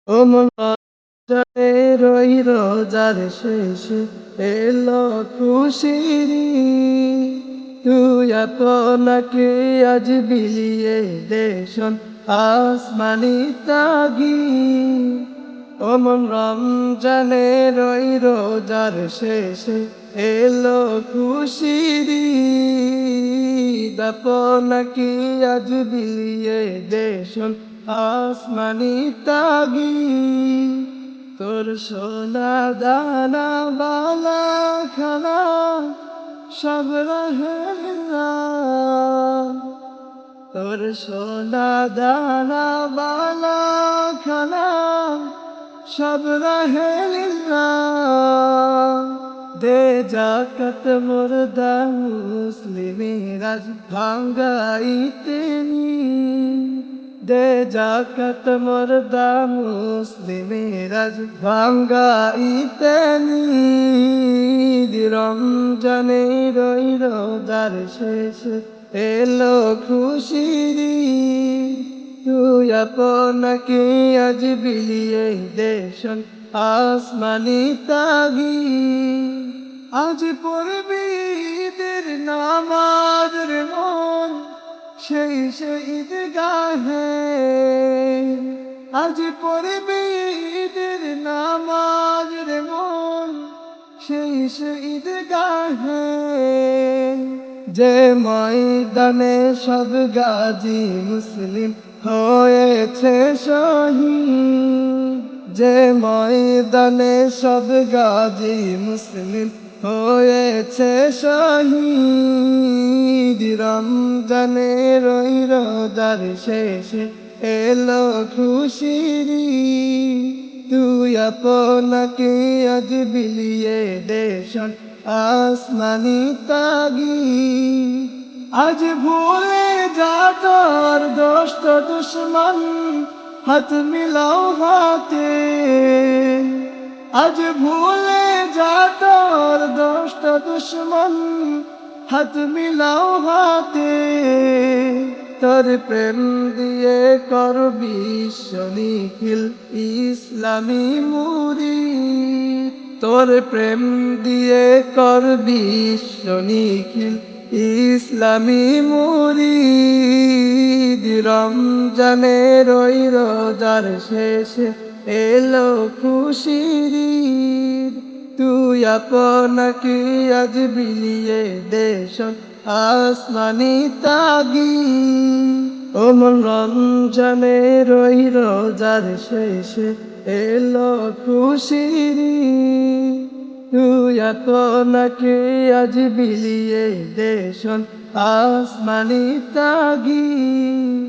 ও মন রমজানের ওই রোজার শেষে এলো খুশির ঈদ। তুই আপনাকে আজ বিলিয়ে দেশন আসমানি তাগিদ। ও মন রমজানের ওই রোজার শেষে এলো খুশির ঈদ। আপনাকে আজ বিলিয়ে দেশন আসমানি তাগিদ। তোর সোনা দানা বালা খানা সব রহে লিল্লাহ। তোর সোনা দানা বালা খানা সব রহে লিল্লাহ। দে জাকাত মুর্দা মুসলিমের আজ ভাঙ্গাইতে নি। দে জাকাত মুর্দা মুসলিমের আজ ভাঙ্গাইতে নি। রমজানের ওই রোজার শেষে এলো খুশির ঈদ। তুই আপনাকে আজ বিলিয়ে দেশন আসমানি তাগিদ। আজ পড়বি ঈদের নামাজ রে মন সেই শহীদ গাহে। আজ পড়বি ঈদের নামাজ রে মন সেই শহীদ গাহে। যে ময়দানে সব গাজী মুসলিম হয়েছে শহীদ। যে ময়দানে সব গাজী মুসলিম হয়েছে শহীদ। রমজানের ওই রোজার শেষে এলো খুশির ঈদ। তুই আপনাকে আজ বিলিয়ে দেশন আসমানি তাগিদ। আজ ভুলে যা তোর দোস্ত দুশ্মন হাত মিলাও হাতে। আজ ভুলে যা তোর দোস্ত দুশ্মন হাত মিলাও হাতে। তোর প্রেম দিয়ে কর বিশ্ব নিখিল ইসলামী মুরিদ। তোর প্রেম দিয়ে কর বিশ্ব নিখিল ইসলামী মুরিদ। রমজানের ওই রোজার শেষে এলো খুশির ঈদ। তুই আপনাকে আজ বিলিয়ে দেশন আসমানি তাগিদ। ও মন রমজানের ওই রোজার শেষে এলো খুশির ঈদ। তুই আপনাকে আজ বিলিয়ে দেশন আসমানি তাগিদ।